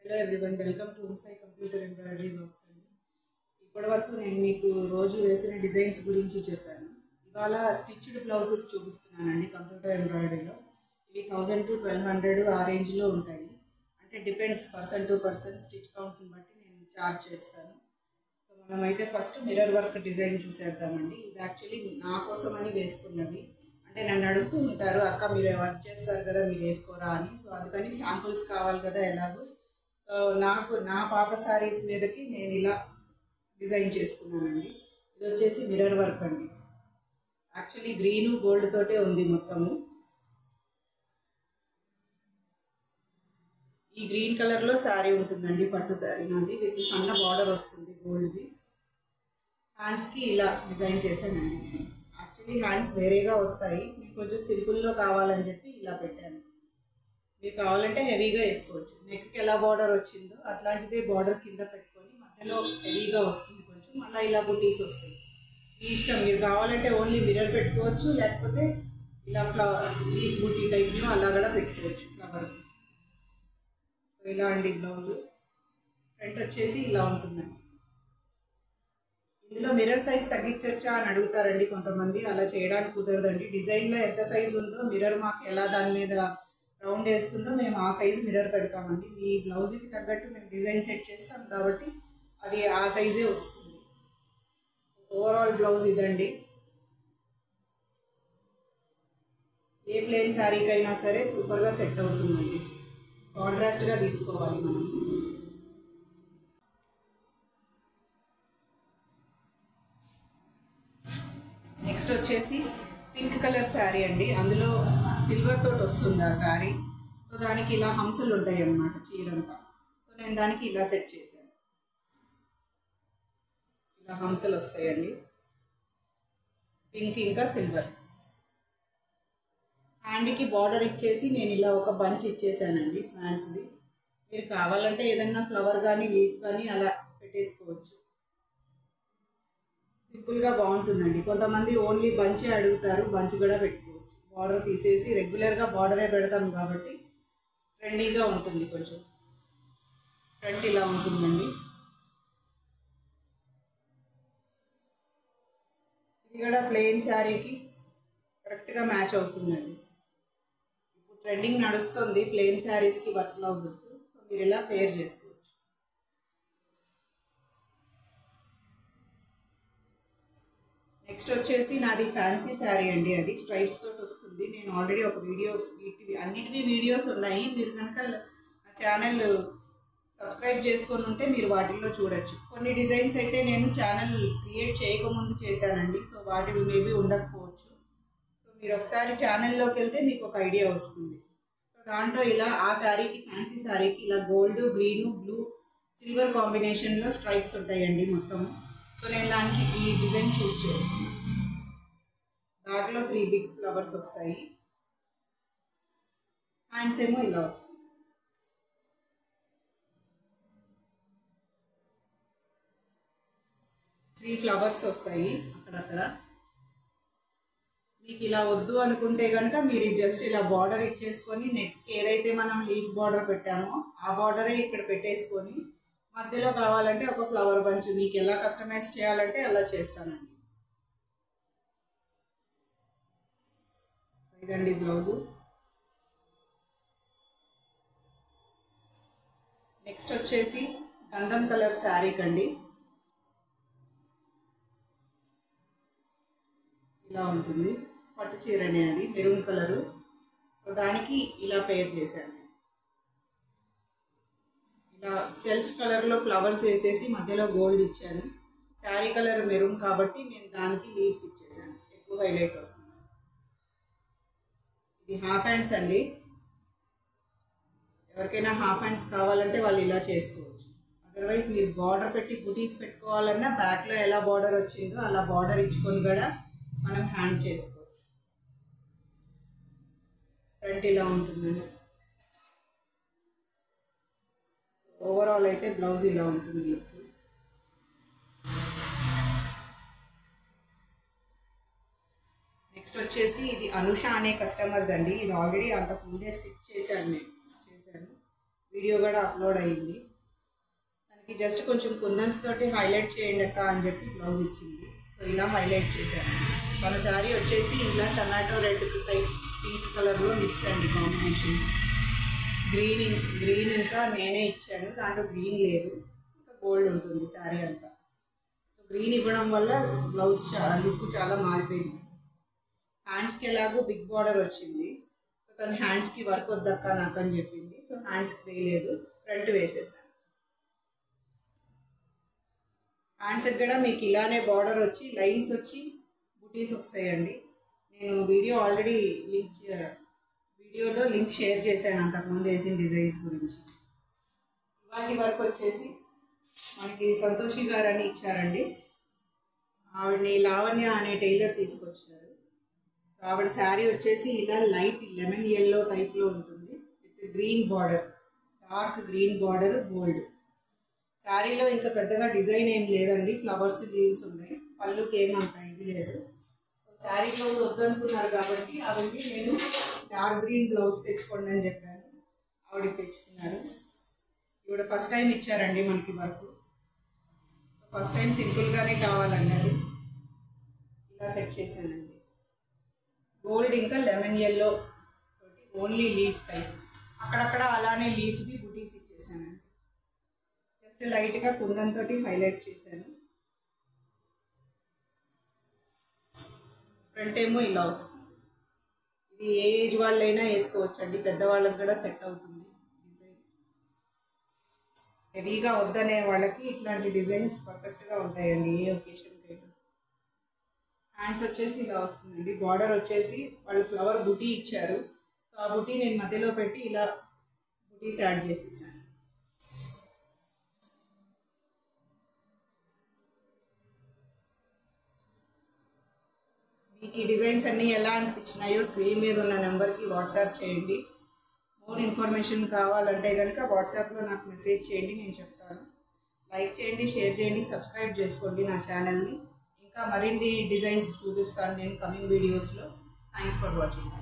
Hello everyone, welcome to హోమ్సై computer embroidery works అండి. ఇప్పటివరకు నేను మీకు రోజు వేసిన డిజైన్స్ గురించి చెప్పాను. ఇవాళ స్టిచ్డ్ బ్లౌజెస్ చూపిస్తున్నానండి కంప్యూటర్ ఎంబ్రాయిడరీలో. ఇవి 1000 to 1200 ఆ రేంజ్లో ఉంటాయి. అంటే depends person to person, stitch కౌంట్ని బట్టి నేను చార్జ్ చేస్తాను. సో మనమైతే ఫస్ట్ మిర్రర్ వర్క్ డిజైన్ చూసేద్దామండి. ఇది యాక్చువల్లీ నా కోసం అని వేసుకున్నవి. అంటే నన్ను అడుగుతూ ఉంటారు, అక్క మీరు వర్క్ చేస్తారు కదా, మీరు వేసుకోరా అని. సో అందుకని శాంపుల్స్ కావాలి కదా ఎలాగో. సో నా పాత శారీస్ మీదకి నేను ఇలా డిజైన్ చేసుకున్నానండి. ఇది వచ్చేసి మిర్రర్ వర్క్ అండి. యాక్చువల్లీ గ్రీను గోల్డ్ తోటే ఉంది మొత్తము. ఈ గ్రీన్ కలర్లో శారీ ఉంటుందండి, పట్టు శారీ నాది. వీటి సన్న బార్డర్ వస్తుంది గోల్డ్ది. హ్యాండ్స్కి ఇలా డిజైన్ చేశానండి నేను. యాక్చువల్లీ హ్యాండ్స్ వేరేగా వస్తాయి, మీకు కొంచెం సింపుల్లో కావాలని చెప్పి ఇలా పెట్టాను. మీరు కావాలంటే హెవీగా వేసుకోవచ్చు. నెక్కి ఎలా బార్డర్ వచ్చిందో అట్లాంటిదే బార్డర్ కింద పెట్టుకొని మధ్యలో హెవీగా వస్తుంది కొంచెం, మళ్ళీ ఇలా బుటీస్ వస్తాయి. మీ ఇష్టం, మీరు కావాలంటే ఓన్లీ మిర్రర్ పెట్టుకోవచ్చు, లేకపోతే ఇలా ఫ్లవర్ లీఫ్ బుటీ టైప్లో అలా కూడా పెట్టుకోవచ్చు ఫ్లవర్. సో ఇలా అండి బ్లౌజ్. ఫ్రంట్ వచ్చేసి ఇలా ఉంటుందండి. ఇందులో మిర్రర్ సైజ్ తగ్గించచ్చా అని అడుగుతారండి కొంతమంది. అలా చేయడానికి కుదరదండి. డిజైన్లో ఎంత సైజు ఉందో మిర్రర్ మాకు ఎలా దాని మీద రౌండ్ వేస్తుందో మేము ఆ సైజు మిర్రర్ పెడతామండి. మీ బ్లౌజ్కి తగ్గట్టు మేము డిజైన్ సెట్ చేస్తాం కాబట్టి అది ఆ సైజే వస్తుంది. ఓవరాల్ బ్లౌజ్ ఇదండి. ఏ ప్లెయిన్ శారీకైనా సరే సూపర్గా సెట్ అవుతుందండి. కాంట్రాస్ట్గా తీసుకోవాలి మనం. నెక్స్ట్ వచ్చేసి పింక్ కలర్ శారీ అండి. అందులో సిల్వర్ తోటి వస్తుంది ఆ శారీ. సో దానికి ఇలా హంసలు ఉంటాయి అన్నమాట చీరంతా. సో నేను దానికి ఇలా సెట్ చేశాను. ఇలా హంసలు వస్తాయండి, పింక్ ఇంకా సిల్వర్. హ్యాండ్కి బార్డర్ ఇచ్చేసి నేను ఇలా ఒక బంచ్ ఇచ్చేసానండి స్నాన్స్ది. మీరు కావాలంటే ఏదన్నా ఫ్లవర్ కానీ లీఫ్ కానీ అలా పెట్టేసుకోవచ్చు. సింపుల్గా బాగుంటుందండి. కొంతమంది ఓన్లీ బంచే అడుగుతారు, బంచ్ కూడా పెట్టుకోవచ్చు. బార్డర్ తీసేసి రెగ్యులర్గా బార్డరే పెడతాం కాబట్టి ట్రెండీగా ఉంటుంది కొంచెం. ఫ్రంట్ ఇలా ఉంటుందండి. ఇది కూడా ప్లెయిన్ శారీకి కరెక్ట్గా మ్యాచ్ అవుతుందండి. ఇప్పుడు ట్రెండింగ్ నడుస్తుంది ప్లెయిన్ శారీస్కి వర్క్ బ్లౌజెస్. సో మీరు ఇలా పేర్ చేసుకోవచ్చు. నెక్స్ట్ వచ్చేసి నాది ఫ్యాన్సీ శారీ అండి. అది స్ట్రైప్స్ తోటి వస్తుంది. నేను ఆల్రెడీ ఒక వీడియో, అన్నిటివి వీడియోస్ ఉన్నాయి. మీరు కనుక నా ఛానల్ సబ్స్క్రైబ్ చేసుకొని ఉంటే మీరు వాటిల్లో చూడొచ్చు. కొన్ని డిజైన్స్ అయితే నేను ఛానల్ క్రియేట్ చేయకముందు చేశానండి. సో వాటివి మేబీ ఉండకపోవచ్చు. సో మీరు ఒకసారి ఛానల్లోకి వెళ్తే మీకు ఒక ఐడియా వస్తుంది. సో దాంట్లో ఇలా ఆ శారీకి, ఫ్యాన్సీ శారీకి ఇలా గోల్డ్, గ్రీను, బ్లూ, సిల్వర్ కాంబినేషన్లో స్ట్రైప్స్ ఉంటాయండి మొత్తం. సో నేను దానికి ఈ డిజైన్ చూస్ చేసుకున్నాను. బ్యాక్లో 3 బిగ్ ఫ్లవర్స్ వస్తాయి. హ్యాండ్స్ ఏమో ఇలా వస్తుంది. త్రీ ఫ్లవర్స్ వస్తాయి అక్కడక్కడ. మీకు ఇలా వద్దు అనుకుంటే కనుక మీరు జస్ట్ ఇలా బార్డర్ ఇచ్చేసుకొని నెక్కి ఏదైతే మనం లీఫ్ బార్డర్ పెట్టామో ఆ బార్డరే ఇక్కడ పెట్టేసుకొని మధ్యలో కావాలంటే ఒక ఫ్లవర్ బంచ్ మీకు ఎలా కస్టమైజ్ చేయాలంటే అలా చేస్తానండి. ఇదండి బ్లౌజు. నెక్స్ట్ వచ్చేసి గంధం కలర్ శారీ కండి. ఇలా ఉంటుంది. పట్టు చీరనే అది, మెరూన్ కలరు. సో దానికి ఇలా పేర్ చేశాను. ఇలా సెల్ఫ్ కలర్లో ఫ్లవర్స్ వేసేసి మధ్యలో గోల్డ్ ఇచ్చాను. శారీ కలర్ మెరూన్ కాబట్టి నేను దానికి లీవ్స్ ఇచ్చేసాను, ఎక్కువ హైలైట్ అవుతుంది. ఇది హాఫ్ హ్యాండ్స్ అండి. ఎవరికైనా హాఫ్ హ్యాండ్స్ కావాలంటే వాళ్ళు ఇలా చేసుకోవచ్చు. అదర్వైజ్ మీరు బార్డర్ పెట్టి బుటీస్ పెట్టుకోవాలన్నా బ్యాక్లో ఎలా బార్డర్ వచ్చిందో అలా బార్డర్ ఇచ్చుకొని కూడా మనం హ్యాండ్ చేసుకోవచ్చు. ఫ్రంట్ ఇలా ఉంటుందండి. ఓవరాల్ అయితే బ్లౌజ్ ఇలా ఉంటుంది. నెక్స్ట్ వచ్చేసి ఇది అనుష అనే కస్టమర్ దండి. ఇది ఆల్రెడీ అంతకు ముందే స్టిచ్ చేశాను. వీడియో కూడా అప్లోడ్ అయ్యింది. దానికి జస్ట్ కొంచెం కుందన్స్ తోటి హైలైట్ చేయండి అక్క అని చెప్పి బ్లౌజ్ ఇచ్చింది. సో ఇలా హైలైట్ చేశాను. మన శారీ వచ్చేసి ఇలా టమాటో రెడ్ టైప్ పింక్ కలర్లో మిక్స్ అండి కాంబినేషన్. గ్రీన్ ఇంకా నేనే ఇచ్చాను, దాంట్లో గ్రీన్ లేదు, ఇంకా గోల్డ్ ఉంటుంది శారీ అంతా. సో గ్రీన్ ఇవ్వడం వల్ల బ్లౌజ్ లుక్ చాలా మారిపోయింది. హ్యాండ్స్కి ఎలాగో బిగ్ బార్డర్ వచ్చింది. సో తన హ్యాండ్స్కి వర్క్ వద్దక్క నాకు అని చెప్పింది. సో హ్యాండ్స్కి వేయలేదు, ఫ్రంట్ వేసేసాను. హ్యాండ్స్కి కూడా మీకు ఇలానే బార్డర్ వచ్చి లైన్స్ వచ్చి బుటీస్ వస్తాయండి. నేను ఆల్రెడీ వీడియోలో లింక్ షేర్ చేశాను అంతకుముందు వేసిన డిజైన్స్ గురించి. ఇవాళ వర్క్ వచ్చేసి మనకి సంతోషి గారు అని ఇచ్చారండి. ఆవిడని లావణ్య అనే టైలర్ తీసుకొచ్చారు. సో ఆవిడ శారీ వచ్చేసి ఇలా లైట్ లెమన్ ఎల్లో టైప్లో ఉంటుంది with green border, dark green border, gold. శారీలో ఇంకా పెద్దగా డిజైన్ ఏం లేదండి, ఫ్లవర్స్ లీవ్స్ ఉన్నాయి, పళ్ళుకి ఏమంత ఇది లేదు. శారీ బ్లౌజ్ వద్దనుకున్నారు కాబట్టి ఆవిడకి నేను డార్క్ గ్రీన్ బ్లౌజ్ తెచ్చుకోండి అని చెప్పాను. ఆవిడకి తెచ్చుకున్నారు. ఇవిడ ఫస్ట్ టైం ఇచ్చారండి మనకి వర్క్. సో ఫస్ట్ టైం సింపుల్గానే కావాలన్నారు, ఇలా సెట్ చేశానండి. గోల్డ్ ఇంకా లెమన్ ఎల్లో తోటి ఓన్లీ లీఫ్ టైప్, అక్కడక్కడ అలానే లీఫ్ది బుటీస్ ఇచ్చేసానండి. జస్ట్ లైట్గా కుందంతో హైలైట్ చేశాను. ఫ్రంట్ ఏమో ఇలా వస్తుంది. ఇది ఏ ఏజ్ వాళ్ళైనా వేసుకోవచ్చు అండి, పెద్దవాళ్ళకి కూడా సెట్ అవుతుంది డిజైన్. హెవీగా వద్దనే వాళ్ళకి ఇట్లాంటి డిజైన్స్ పర్ఫెక్ట్గా ఉంటాయండి ఏ ఒకేషన్కి అయినా. హ్యాండ్స్ వచ్చేసి ఇలా వస్తుందండి. బార్డర్ వచ్చేసి వాళ్ళు ఫ్లవర్ బుటీ ఇచ్చారు. సో ఆ బుటీ నేను మధ్యలో పెట్టి ఇలా బుటీస్ యాడ్ చేసేసాను. మీకు ఈ డిజైన్స్ అన్నీ ఎలా అనిపించినాయో స్క్రీన్ మీద ఉన్న నెంబర్కి వాట్సాప్ చేయండి. మోర్ ఇన్ఫర్మేషన్ కావాలంటే కనుక వాట్సాప్లో నాకు మెసేజ్ చేయండి, నేను చెప్తాను. లైక్ చేయండి, షేర్ చేయండి, సబ్స్క్రైబ్ చేసుకోండి నా ఛానల్ని. ఇంకా మరిన్ని డిజైన్స్ చూపిస్తాను నేను కమింగ్ వీడియోస్లో. Thanks for watching.